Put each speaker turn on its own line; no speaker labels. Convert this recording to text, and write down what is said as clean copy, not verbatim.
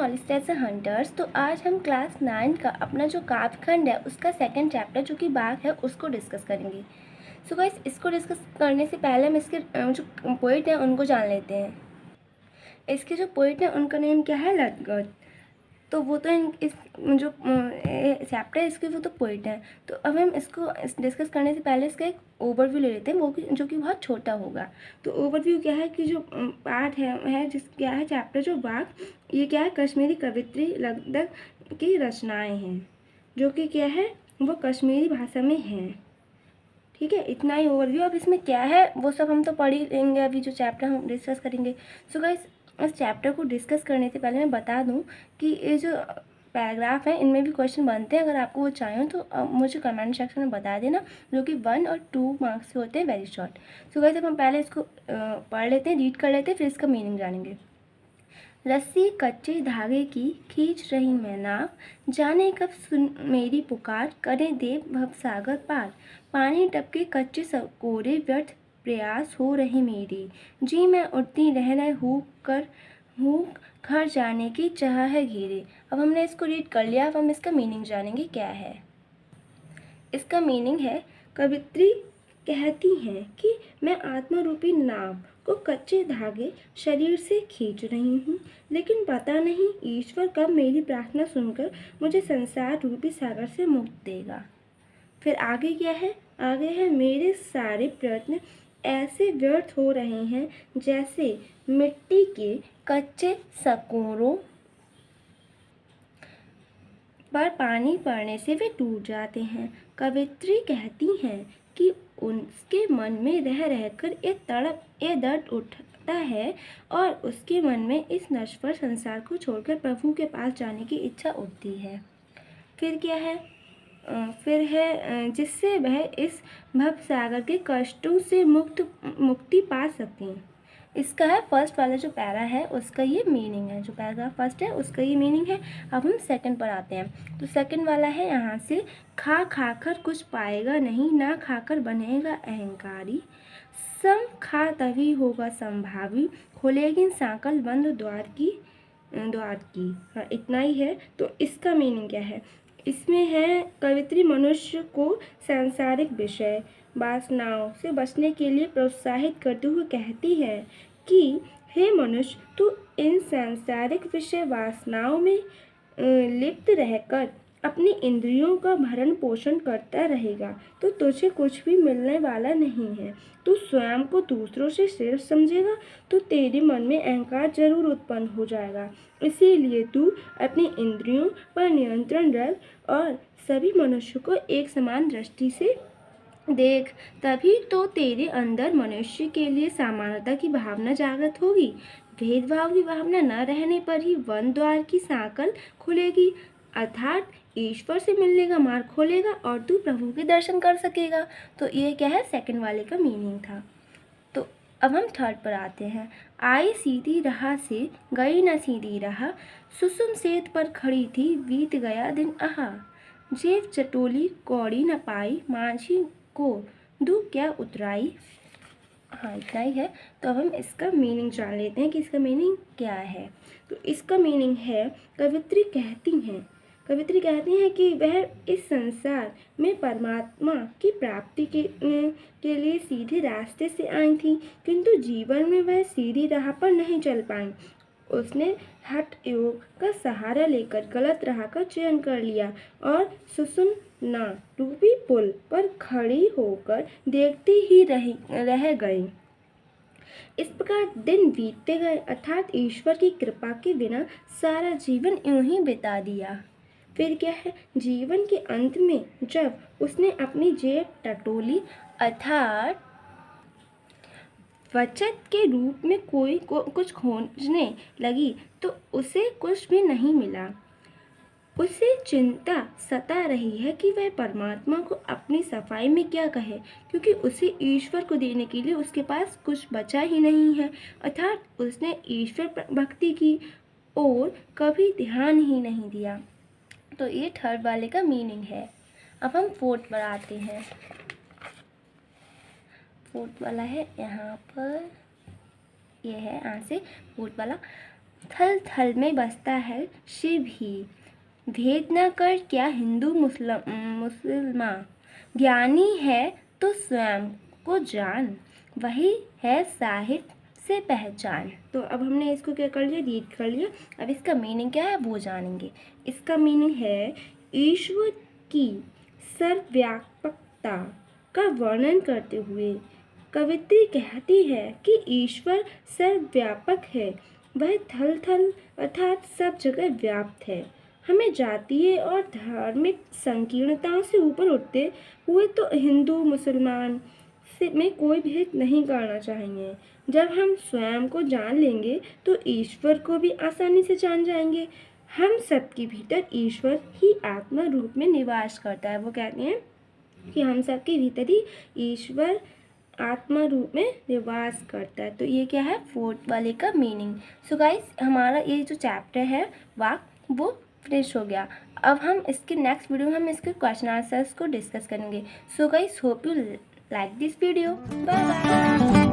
Knowledge as hunters. तो आज हम क्लास 9 का अपना जो काव्यखंड है उसका सेकंड चैप्टर जो कि बाघ है उसको डिस्कस करेंगे। सो गाइस, इसको डिस्कस करने से पहले हम इसके जो पोइट हैं उनको जान लेते हैं। इसके जो पोइट हैं उनका नेम क्या है? लतगत। तो वो तो इस जो चैप्टर है इसके वो तो पोइट हैं। तो अब हम इसको डिस्कस करने से पहले इसका एक ओवरव्यू ले लेते हैं, वो जो कि बहुत छोटा होगा। तो ओवरव्यू क्या है कि जो पार्ट है जिस क्या है चैप्टर जो बाघ, ये क्या है कश्मीरी कवित्री लतगत की रचनाएं हैं जो कि क्या है वो कश्मीरी भाषा में हैं। ठीक है, इतना ही ओवरव्यू। अब इसमें क्या है वो सब हम तो पढ़ ही लेंगे अभी जो चैप्टर हम डिस्कस करेंगे। सो गाइस, इस चैप्टर को डिस्कस करने से पहले मैं बता दूं कि ये जो पैराग्राफ है इनमें भी क्वेश्चन बनते हैं। अगर आपको वो चाहिए तो मुझे कमेंट सेक्शन में बता देना, जो कि 1 और 2 मार्क्स से होते हैं, वेरी शॉर्ट। सो गाइस, अब हम पहले इसको पढ़ लेते हैं, रीड कर लेते हैं, फिर इसका मीनिंग जानेंगे। रस्सी कच्चे धागे की खींच रही मैं नाव, जाने कब सुन मेरी पुकार, करे देव भवसागर पार। पानी टपके कच्चे सकोरे व्यर्थ प्रयास हो रही मेरी, जी मैं उड़ती रह रहे हूँ घर जाने की चाह है घेरे। अब हमने इसको रीड कर लिया, अब हम इसका मीनिंग जानेंगे क्या है। इसका मीनिंग है, कवित्री कहती हैं कि मैं आत्मा रूपी नाव को कच्चे धागे शरीर से खींच रही हूँ, लेकिन पता नहीं ईश्वर कब मेरी प्रार्थना सुनकर मुझे संसार रूपी सागर से मुक्त देगा। फिर आगे क्या है? आगे है, मेरे सारे प्रयत्न ऐसे व्यर्थ हो रहे हैं जैसे मिट्टी के कच्चे सकोरों पर पानी पड़ने से वे टूट जाते हैं। कवित्री कहती हैं कि उसके मन में रह रहकर ये दर्द उठता है और उसके मन में इस नश्वर संसार को छोड़कर प्रभु के पास जाने की इच्छा उठती है। फिर क्या है? फिर है जिससे वह इस भवसागर के कष्टों से मुक्ति पा सकें। इसका है फर्स्ट वाला जो पैरा है उसका ये मीनिंग है, जो पैराग्राफ फर्स्ट है उसका ये मीनिंग है। अब हम सेकंड पर आते हैं। तो सेकंड वाला है यहाँ से, खाकर कुछ पाएगा नहीं, ना खाकर बनेगा अहंकारी, सम खा तभी होगा संभावी, खोलेगी सांकल बंद द्वार की। हाँ, इतना ही है। तो इसका मीनिंग क्या है? इसमें है, कवित्री मनुष्य को सांसारिक विषय वासनाओं से बचने के लिए प्रोत्साहित करते हुए कहती है कि हे मनुष्य, तू इन सांसारिक विषय वासनाओं में लिप्त रहकर अपनी इंद्रियों का भरण पोषण करता रहेगा तो तुझे कुछ भी मिलने वाला नहीं है। तू स्वयं को दूसरों से श्रेष्ठ समझेगा तो तेरे मन में अहंकार जरूर उत्पन्न हो जाएगा। इसीलिए तू अपनी इंद्रियों पर नियंत्रण रख और सभी मनुष्यों को एक समान दृष्टि से देख, तभी तो तेरे अंदर मनुष्य के लिए समानता की भावना जागृत होगी। भेदभाव की भावना न रहने पर ही वन द्वार की सांकल खुलेगी, अर्थात ईश्वर से मिलने का मार्ग खोलेगा और तू प्रभु के दर्शन कर सकेगा। तो ये क्या है? सेकंड वाले का मीनिंग था। तो अब हम थर्ड पर आते हैं। आई सीधी राह से गई न सीधी राह, सुसुम सेत पर खड़ी थी बीत गया दिन आहा, जेब चटोली कौड़ी न पाई, माझी को दू क्या उतराई। हाँ, इतना ही है। तो अब हम इसका मीनिंग जान लेते हैं कि इसका मीनिंग क्या है। तो इसका मीनिंग है, कवित्री कहती हैं कि वह इस संसार में परमात्मा की प्राप्ति के लिए सीधे रास्ते से आई थी, किंतु जीवन में वह सीधी राह पर नहीं चल पाई। उसने हठ योग का सहारा लेकर गलत राह का चयन कर लिया और सुसुमना रूपी पुल पर खड़ी होकर देखती ही रह गई। इस प्रकार दिन बीतते गए, अर्थात ईश्वर की कृपा के बिना सारा जीवन यूं ही बिता दिया। फिर क्या है? जीवन के अंत में जब उसने अपनी जेब टटोली अर्थात बचत के रूप में कुछ खोजने लगी तो उसे कुछ भी नहीं मिला। उसे चिंता सता रही है कि वह परमात्मा को अपनी सफाई में क्या कहे, क्योंकि उसे ईश्वर को देने के लिए उसके पास कुछ बचा ही नहीं है, अर्थात उसने ईश्वर भक्ति की ओर कभी ध्यान ही नहीं दिया। तो ये थर्ड वाले का मीनिंग है। अब हम फोर्थ पर आते हैं। फोर्थ वाला है यहाँ पर, ये है यहाँ से फोर्थ वाला। थल थल में बसता है शिव ही, भेद न कर क्या हिंदू मुसलमान, ज्ञानी है तो स्वयं को जान, वही है साहित्य से पहचान। तो अब हमने इसको क्या कर लिया, रीड कर लिया। अब इसका मीनिंग क्या है वो जानेंगे। इसका मीनिंग है ईश्वर की सर्वव्यापकता का वर्णन करते हुए कवित्री कहती है कि ईश्वर सर्वव्यापक है, वह थल थल अर्थात सब जगह व्याप्त है। हमें जातीय और धार्मिक संकीर्णताओं से ऊपर उठते हुए तो हिंदू मुसलमान से में कोई भेद नहीं करना चाहिए। जब हम स्वयं को जान लेंगे तो ईश्वर को भी आसानी से जान जाएंगे। हम सबके भीतर ईश्वर ही आत्मा रूप में निवास करता है। वो कहते हैं कि हम सबके भीतर ही ईश्वर आत्मा रूप में निवास करता है। तो ये क्या है, फोर्थ वाले का मीनिंग। सो गाइस, हमारा ये जो चैप्टर है वाक्य वो फिनिश हो गया। अब हम इसके नेक्स्ट वीडियो में हम इसके क्वेश्चन आंसर्स को डिस्कस करेंगे। So guys, hope you like this video. Bye bye.